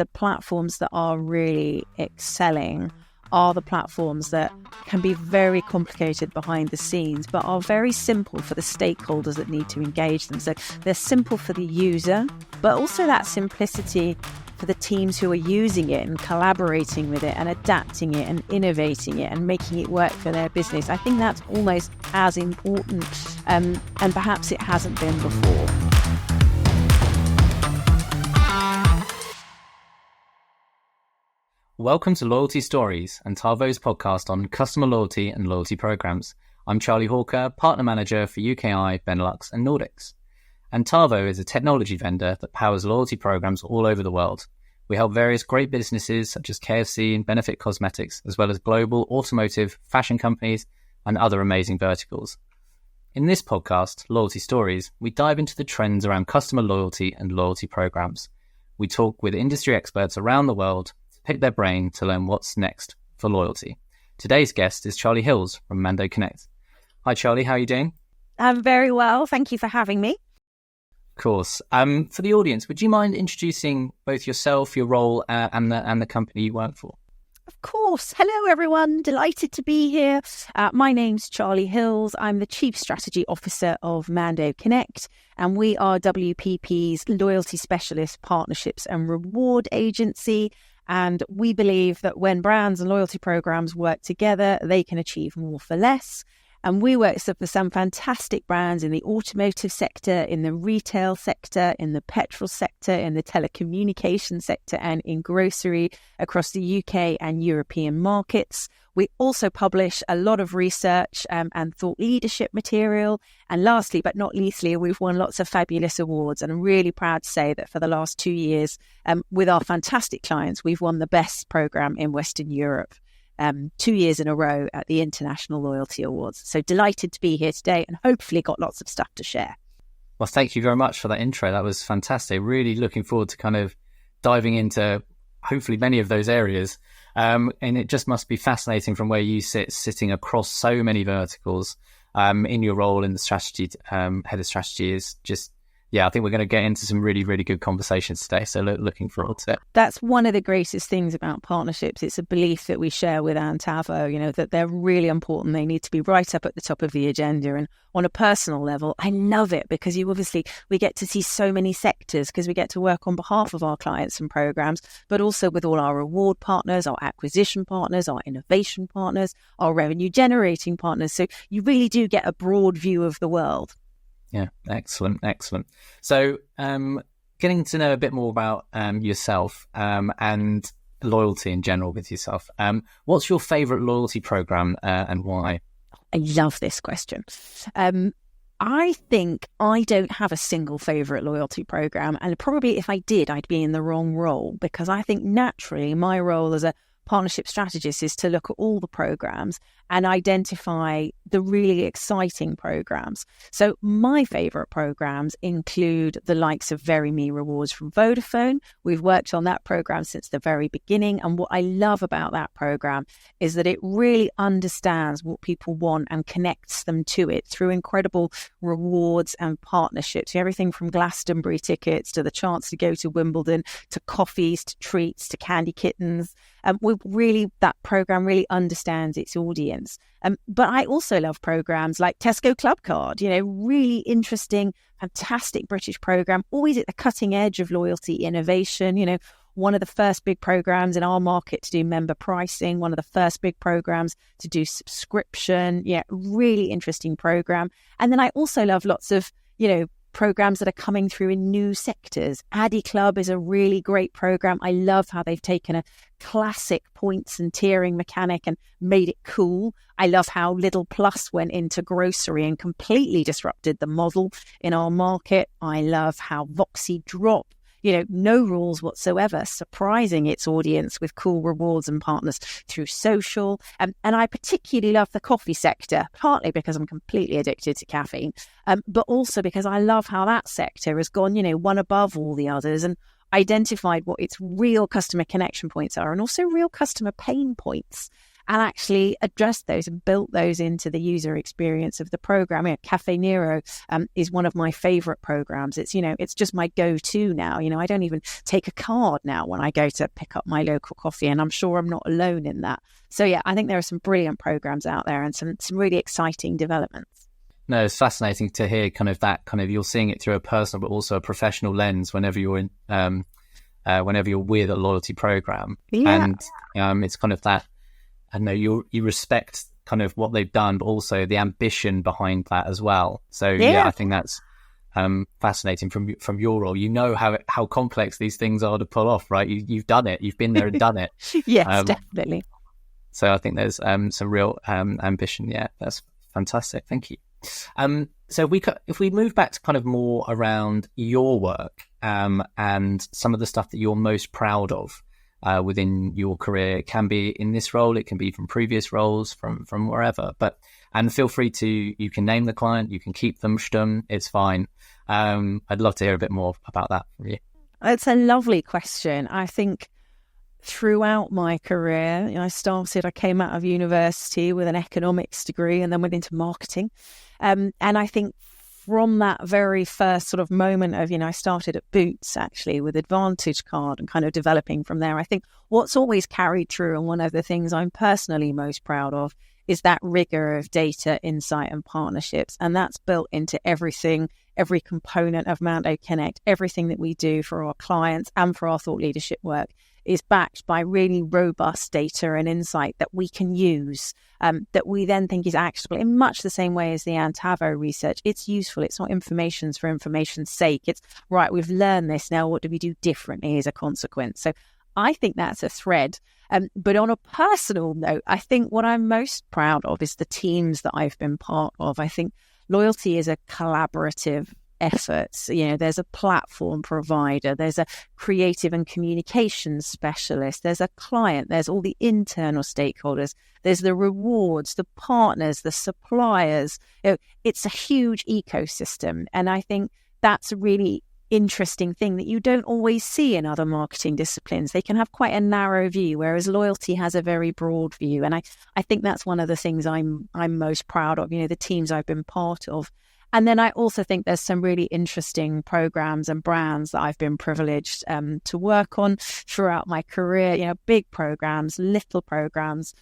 the platforms that are really excelling are the platforms that can be very complicated behind the scenes, but are very simple for the stakeholders that need to engage them. So they're simple for the user, but also that simplicity for the teams who are using it and collaborating with it and adapting it and innovating it and making it work for their business. I think that's almost as important, and perhaps it hasn't been before. Welcome to Loyalty Stories, Antavo's podcast on customer loyalty and loyalty programs. I'm Charlie Hawker, Partner Manager for UKI, Benelux and Nordics. Antavo is a technology vendor that powers loyalty programs all over the world. We help various great businesses such as KFC and Benefit Cosmetics, as well as global automotive, fashion companies and other amazing verticals. In this podcast, Loyalty Stories, we dive into the trends around customer loyalty and loyalty programs. We talk with industry experts around the world, pick their brain to learn what's next for loyalty. Today's guest is Charlie Hills from Mando Connect. Hi, Charlie. How are you doing? I'm very well. Thank you for having me. Of course. For the audience, would you mind introducing both yourself, your role, and the company you work for? Of course. Hello, everyone. Delighted to be here. My name's Charlie Hills. I'm the Chief Strategy Officer of Mando Connect, and we are WPP's loyalty specialist partnerships and reward agency. And we believe that when brands and loyalty programs work together, they can achieve more for less. And we work for some fantastic brands in the automotive sector, in the retail sector, in the petrol sector, in the telecommunication sector, and in grocery across the UK and European markets. We also publish a lot of research and thought leadership material. And lastly, but not leastly, we've won lots of fabulous awards. And I'm really proud to say that for the last 2 years, with our fantastic clients, we've won the best program in Western Europe. 2 years in a row at the International Loyalty Awards. So delighted to be here today and hopefully got lots of stuff to share. Well, thank you very much for that intro. That was fantastic. Really looking forward to kind of diving into hopefully many of those areas. And it just must be fascinating from where you sitting across so many verticals in your role in the strategy, head of strategy is just, yeah, I think we're going to get into some really, really good conversations today. So looking forward to it. That's one of the greatest things about partnerships. It's a belief that we share with Antavo, that they're really important. They need to be right up at the top of the agenda. And on a personal level, I love it because we get to see so many sectors because we get to work on behalf of our clients and programs, but also with all our reward partners, our acquisition partners, our innovation partners, our revenue generating partners. So you really do get a broad view of the world. Yeah, excellent. So getting to know a bit more about yourself and loyalty in general with yourself. What's your favourite loyalty programme and why? I love this question. I think I don't have a single favourite loyalty programme, and probably if I did, I'd be in the wrong role, because I think naturally my role as a partnership strategist is to look at all the programs and identify the really exciting programs. So my favourite programs include the likes of VeryMe rewards from Vodafone. We've worked on that program since the very beginning. And what I love about that program is that it really understands what people want and connects them to it through incredible rewards and partnerships. Everything from Glastonbury tickets to the chance to go to Wimbledon, to coffees, to treats, to candy kittens. That program really understands its audience. But I also love programs like Tesco Clubcard, really interesting, fantastic British program, always at the cutting edge of loyalty innovation. One of the first big programs in our market to do member pricing, one of the first big programs to do subscription. Yeah, really interesting program. And then I also love lots of, programs that are coming through in new sectors. adiClub is a really great program. I love how they've taken a classic points and tiering mechanic and made it cool. I love how Lidl Plus went into grocery and completely disrupted the model in our market. I love how Voxy Drop, no rules whatsoever, surprising its audience with cool rewards and partners through social. And I particularly love the coffee sector, partly because I'm completely addicted to caffeine, but also because I love how that sector has gone, one above all the others and identified what its real customer connection points are and also real customer pain points. and actually addressed those and built those into the user experience of the program. Caffè Nero is one of my favorite programs. It's, it's just my go-to now. I don't even take a card now when I go to pick up my local coffee, and I'm sure I'm not alone in that. So yeah, I think there are some brilliant programs out there and some really exciting developments. No, it's fascinating to hear you're seeing it through a personal but also a professional lens whenever you're in whenever you're with a loyalty program. Yeah. And it's kind of that, I know you respect kind of what they've done, but also the ambition behind that as well. So yeah, I think that's fascinating from your role. How complex these things are to pull off, right? You've done it. You've been there and done it. Yes, definitely. So I think there's some real ambition. Yeah, that's fantastic. Thank you. So if we move back to kind of more around your work and some of the stuff that you're most proud of within your career, it can be in this role, it can be from previous roles, from wherever. And feel free you can name the client, you can keep them, it's fine. I'd love to hear a bit more about that from you. It's a lovely question. I think throughout my career, I came out of university with an economics degree and then went into marketing. And I think from that very first sort of moment of, I started at Boots actually with Advantage Card and kind of developing from there. I think what's always carried through, and one of the things I'm personally most proud of, is that rigor of data, insight and partnerships. And that's built into everything, every component of Mando Connect, everything that we do for our clients and for our thought leadership work is backed by really robust data and insight that we can use, that we then think is actionable in much the same way as the Antavo research. It's useful. It's not information for information's sake. It's right, we've learned this. Now, what do we do differently as a consequence? So I think that's a thread. But on a personal note, I think what I'm most proud of is the teams that I've been part of. I think loyalty is a collaborative efforts. There's a platform provider, there's a creative and communications specialist, there's a client, there's all the internal stakeholders, there's the rewards, the partners, the suppliers. It's a huge ecosystem. And I think that's a really interesting thing that you don't always see in other marketing disciplines. They can have quite a narrow view, whereas loyalty has a very broad view. And I think that's one of the things I'm most proud of, the teams I've been part of. And then I also think there's some really interesting programs and brands that I've been privileged to work on throughout my career. Big programs, little programs,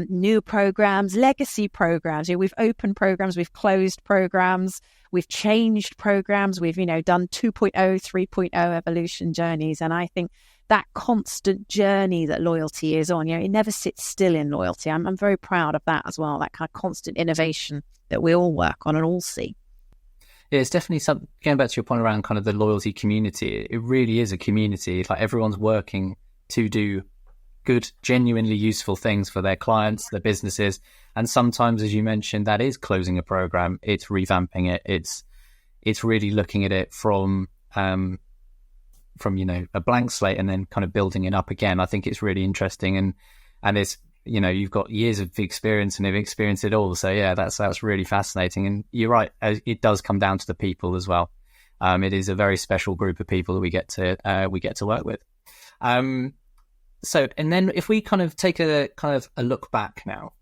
new programs, legacy programs. We've opened programs, we've closed programs, we've changed programs, we've done 2.0, 3.0 evolution journeys. And I think that constant journey that loyalty is on, it never sits still in loyalty. I'm very proud of that as well. That kind of constant innovation that we all work on and all see. Yeah, it's definitely something, going back to your point around kind of the loyalty community, it really is a community. It's like everyone's working to do good, genuinely useful things for their clients, their businesses. And sometimes, as you mentioned, that is closing a program, it's revamping it, it's really looking at it from a blank slate and then kind of building it up again. I think it's really interesting, and it's, you've got years of experience and have experienced it all. So yeah, that's really fascinating. And you're right, it does come down to the people as well. It is a very special group of people that we get to work with. So, and then if we kind of take a look back now,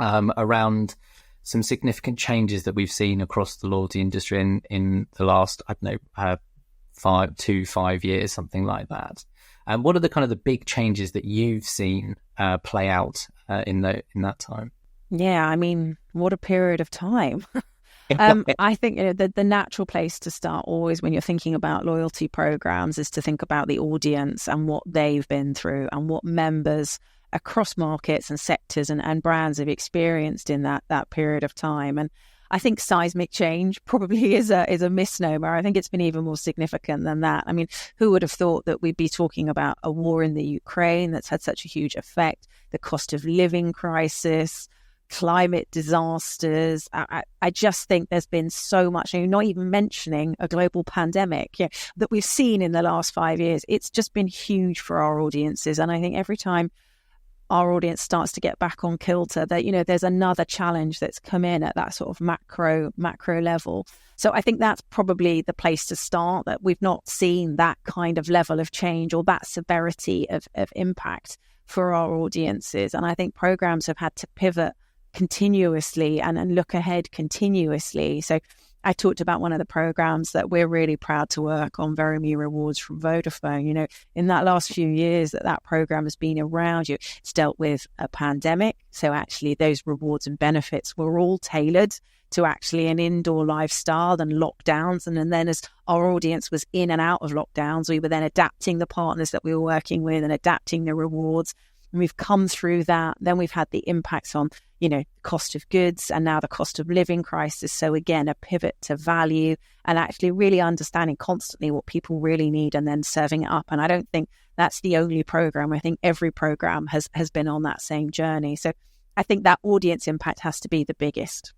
around some significant changes that we've seen across the loyalty industry in the last, 5 years, something like that. And what are the kind of the big changes that you've seen play out in that time? Yeah, what a period of time. I think the natural place to start always when you're thinking about loyalty programs is to think about the audience and what they've been through and what members across markets and sectors and brands have experienced in that period of time. And I think seismic change probably is a misnomer. I think it's been even more significant than that. Who would have thought that we'd be talking about a war in the Ukraine that's had such a huge effect, the cost of living crisis, climate disasters. I just think there's been so much, not even mentioning a global pandemic that we've seen in the last 5 years. It's just been huge for our audiences. And I think every time our audience starts to get back on kilter, that there's another challenge that's come in at that sort of macro level. So I think that's probably the place to start, that we've not seen that kind of level of change or that severity of impact for our audiences. And I think programs have had to pivot continuously and look ahead continuously. So I talked about one of the programs that we're really proud to work on, VeryMe Rewards from Vodafone. In that last few years that program has been around, it's dealt with a pandemic. So actually those rewards and benefits were all tailored to actually an indoor lifestyle and lockdowns. And then as our audience was in and out of lockdowns, we were then adapting the partners that we were working with and adapting the rewards. And we've come through that. Then we've had the impacts on, cost of goods and now the cost of living crisis. So again, a pivot to value and actually really understanding constantly what people really need and then serving it up. And I don't think that's the only program. I think every program has been on that same journey. So I think that audience impact has to be the biggest.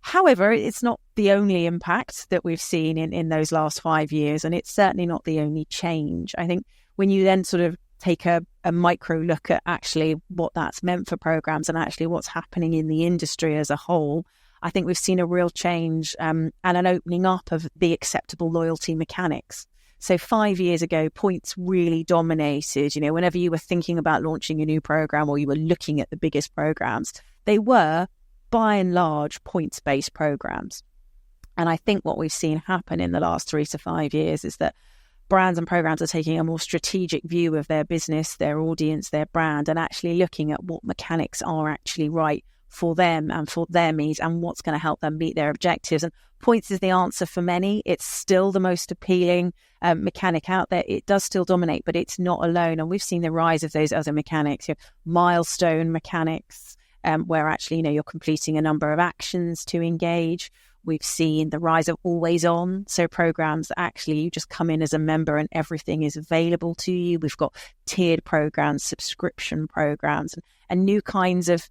However, it's not the only impact that we've seen in those last 5 years, and it's certainly not the only change. I think when you then sort of take a micro look at actually what that's meant for programs and actually what's happening in the industry as a whole, I think we've seen a real change and an opening up of the acceptable loyalty mechanics. So 5 years ago, points really dominated. Whenever you were thinking about launching a new program or you were looking at the biggest programs, they were by and large points-based programs. And I think what we've seen happen in the last 3 to 5 years is that brands and programs are taking a more strategic view of their business, their audience, their brand, and actually looking at what mechanics are actually right for them and for their needs and what's going to help them meet their objectives. And points is the answer for many. It's still the most appealing mechanic out there. It does still dominate, but it's not alone. And we've seen the rise of those other mechanics, milestone mechanics, where actually, you're completing a number of actions to engage. We've seen the rise of always on. So programs that actually you just come in as a member and everything is available to you. We've got tiered programs, subscription programs, and new kinds of,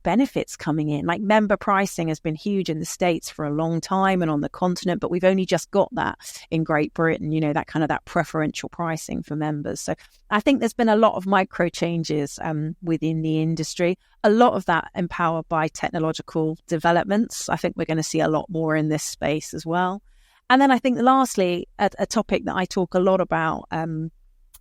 benefits coming in. Like member pricing has been huge in the States for a long time and on the continent, but we've only just got that in Great Britain, that preferential pricing for members. So I think there's been a lot of micro changes within the industry. A lot of that empowered by technological developments. I think we're going to see a lot more in this space as well. And then I think lastly, a topic that I talk a lot about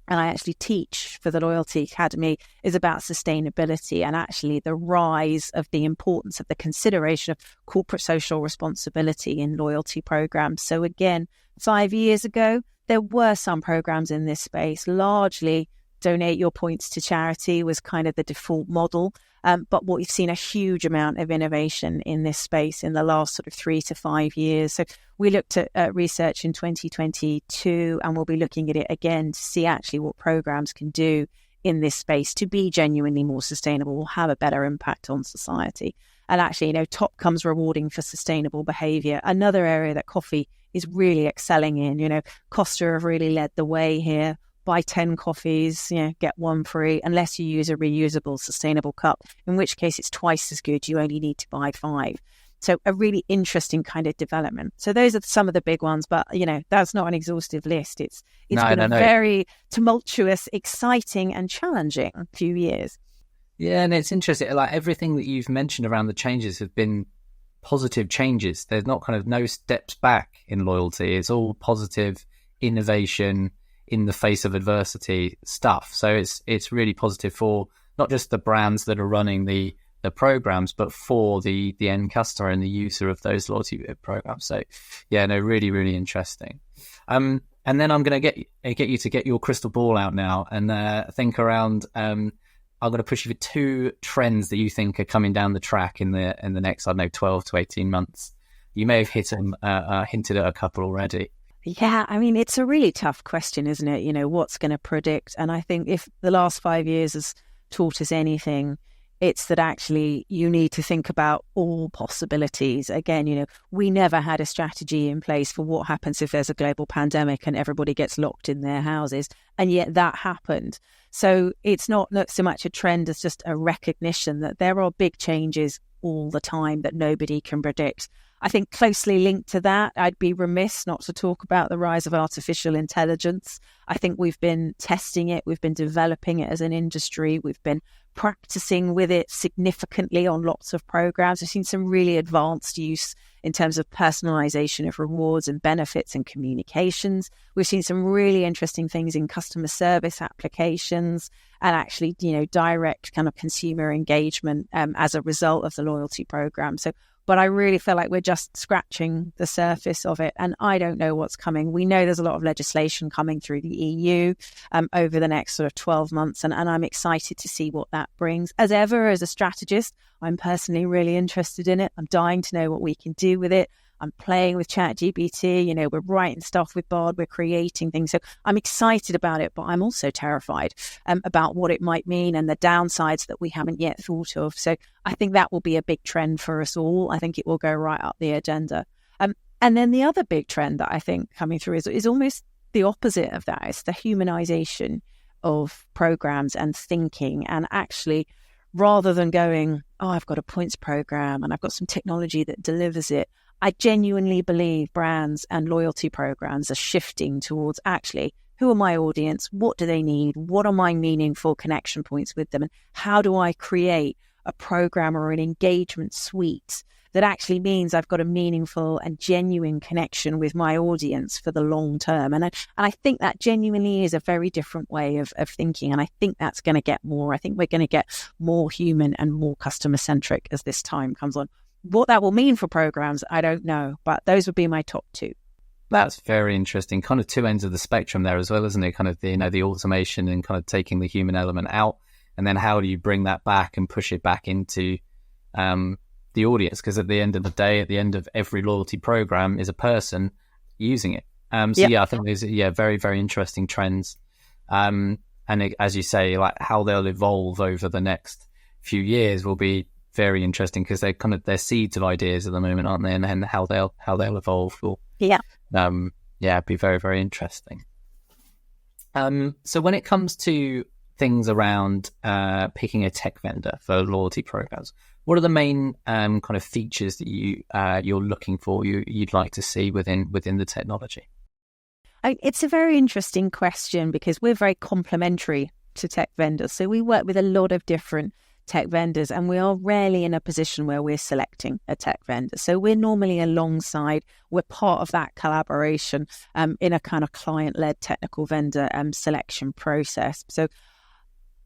and I actually teach for the Loyalty Academy is about sustainability and actually the rise of the importance of the consideration of corporate social responsibility in loyalty programs. So again, 5 years ago, there were some programs in this space, largely donate your points to charity was kind of the default model. But what we've seen a huge amount of innovation in this space in the last sort of 3 to 5 years. So we looked at research in 2022 and we'll be looking at it again to see actually what programs can do in this space to be genuinely more sustainable, will have a better impact on society. And actually, top comes rewarding for sustainable behavior. Another area that coffee is really excelling in, Costa have really led the way here. Buy 10 coffees, get one free, unless you use a reusable, sustainable cup, in which case it's twice as good. You only need to buy 5. So a really interesting kind of development. So those are some of the big ones, but, that's not an exhaustive list. It's been a very tumultuous, exciting and challenging few years. Yeah, and it's interesting. Like everything that you've mentioned around the changes have been positive changes. There's not kind of no steps back in loyalty. It's all positive innovation in the face of adversity stuff. So it's really positive for not just the brands that are running the programs, but for the end customer and the user of those loyalty programs. So yeah, no, really, really interesting. And then I'm going to get you to get your crystal ball out now and think around. I'm going to push you for 2 trends that you think are coming down the track in the next, 12 to 18 months. You may have hinted at a couple already. Yeah, I mean, it's a really tough question, isn't it? What's going to predict? And I think if the last 5 years has taught us anything, it's that actually you need to think about all possibilities. Again, we never had a strategy in place for what happens if there's a global pandemic and everybody gets locked in their houses. And yet that happened. So it's not so much a trend as just a recognition that there are big changes all the time that nobody can predict. I think closely linked to that, I'd be remiss not to talk about the rise of artificial intelligence. I think we've been testing it. We've been developing it as an industry. We've been practicing with it significantly on lots of programs. We've seen some really advanced use in terms of personalization of rewards and benefits and communications. We've seen some really interesting things in customer service applications and actually, direct kind of consumer engagement as a result of the loyalty program. But I really feel like we're just scratching the surface of it, and I don't know what's coming. We know there's a lot of legislation coming through the EU over the next sort of 12 months, and I'm excited to see what that brings. As ever, as a strategist, I'm personally really interested in it. I'm dying to know what we can do with it. I'm playing with ChatGPT, we're writing stuff with Bard, we're creating things. So I'm excited about it, but I'm also terrified about what it might mean and the downsides that we haven't yet thought of. So I think that will be a big trend for us all. I think it will go right up the agenda. And then the other big trend that I think coming through is almost the opposite of that. It's the humanization of programs and thinking, and actually, rather than going, I've got a points program and I've got some technology that delivers it, I genuinely believe brands and loyalty programs are shifting towards actually, who are my audience? What do they need? What are my meaningful connection points with them? And how do I create a program or an engagement suite that actually means I've got a meaningful and genuine connection with my audience for the long term? And I think that genuinely is a very different way of thinking. And I think that's going to get more. I think we're going to get more human and more customer centric as this time comes on. What that will mean for programs, I don't know, but those would be my top two. That's very interesting. Kind of two ends of the spectrum there as well, isn't it? Kind of the automation and kind of taking the human element out, and then how do you bring that back and push it back into the audience? Because at the end of the day, at the end of every loyalty program is a person using it. I think there's very, very interesting trends. And as you say, like how they'll evolve over the next few years will be very interesting, because they're seeds of ideas at the moment, aren't they? And how they'll evolve will be very, very interesting. So when it comes to things around picking a tech vendor for loyalty programs, what are the main kind of features that you're looking for, you'd like to see within the technology? It's a very interesting question, because we're very complementary to tech vendors. So we work with a lot of different tech vendors, and we are rarely in a position where we're selecting a tech vendor. So we're normally alongside, we're part of that collaboration in a kind of client-led technical vendor selection process. So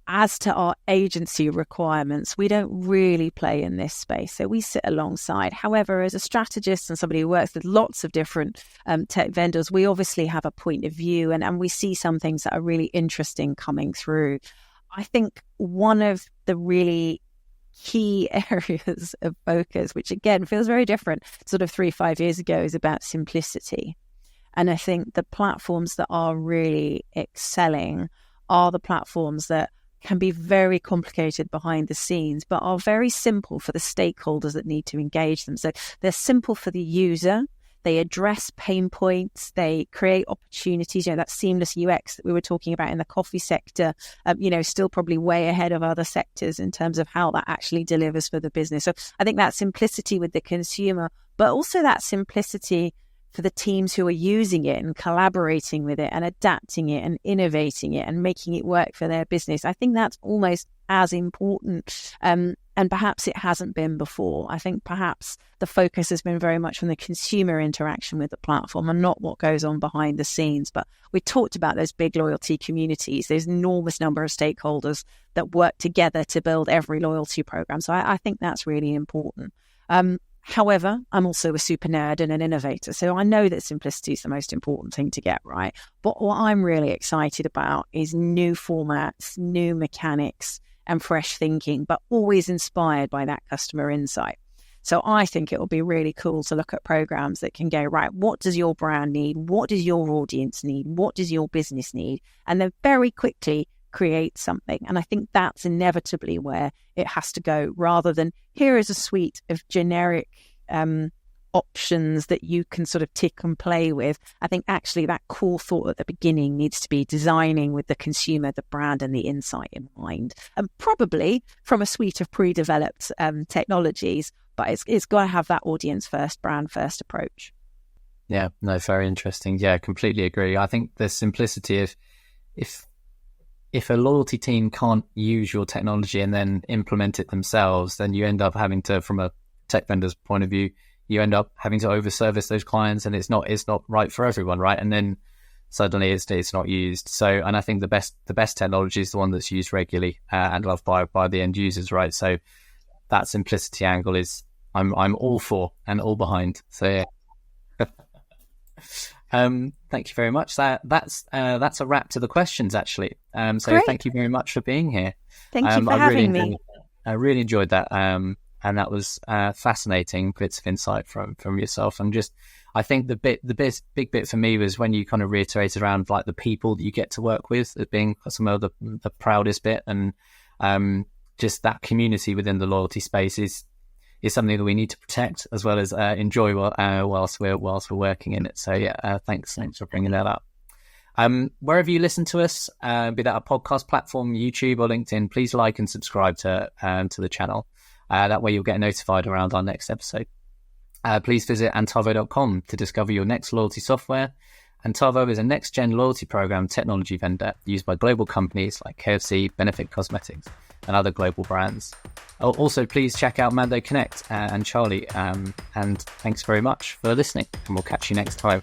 as to our agency requirements, we don't really play in this space. So we sit alongside. However, as a strategist and somebody who works with lots of different tech vendors, we obviously have a point of view, and we see some things that are really interesting coming through. I think one of the really key areas of focus, which again feels very different sort of 3-5 years ago, is about simplicity. And I think the platforms that are really excelling are the platforms that can be very complicated behind the scenes, but are very simple for the stakeholders that need to engage them. So they're simple for the user. They address pain points, they create opportunities, that seamless UX that we were talking about in the coffee sector, still probably way ahead of other sectors in terms of how that actually delivers for the business. So I think that simplicity with the consumer, but also that simplicity for the teams who are using it and collaborating with it and adapting it and innovating it and making it work for their business. I think that's almost as important. And perhaps it hasn't been before. I think perhaps the focus has been very much on the consumer interaction with the platform and not what goes on behind the scenes. But we talked about those big loyalty communities, there's an enormous number of stakeholders that work together to build every loyalty program. So I think that's really important. However, I'm also a super nerd and an innovator. So I know that simplicity is the most important thing to get right. But what I'm really excited about is new formats, new mechanics, and fresh thinking, but always inspired by that customer insight. So I think it will be really cool to look at programs that can go, right, what does your brand need? What does your audience need? What does your business need? And then very quickly create something. And I think that's inevitably where it has to go, rather than here is a suite of generic options that you can sort of tick and play with. I think actually that core thought at the beginning needs to be designing with the consumer, the brand and the insight in mind, and probably from a suite of pre-developed technologies, but it's got to have that audience first, brand first approach. Yeah, no, very interesting. Yeah, completely agree. I think the simplicity of if a loyalty team can't use your technology and then implement it themselves, then you end up having to, from a tech vendor's point of view, you end up having to overservice those clients, and it's not right for everyone, right? And then suddenly it's not used. So, and I think the best technology is the one that's used regularly and loved by the end users, right? So that simplicity angle is I'm all for and all behind. So yeah. Thank you very much. That's a wrap to the questions, actually. So Great. Thank you very much for being here. Thank you for having me. I really enjoyed that. And that was fascinating bits of insight from yourself. And just, I think the big bit for me was when you kind of reiterated around like the people that you get to work with as being some of the proudest bit, and just that community within the loyalty space is something that we need to protect as well as enjoy whilst we're working in it. So yeah, thanks for bringing that up. Wherever you listen to us, be that a podcast platform, YouTube or LinkedIn, please like and subscribe to the channel. That way you'll get notified around our next episode. Please visit antavo.com to discover your next loyalty software. Antavo is a next-gen loyalty program technology vendor used by global companies like KFC, Benefit Cosmetics, and other global brands. Also, please check out Mando Connect and Charlie. And thanks very much for listening, and we'll catch you next time.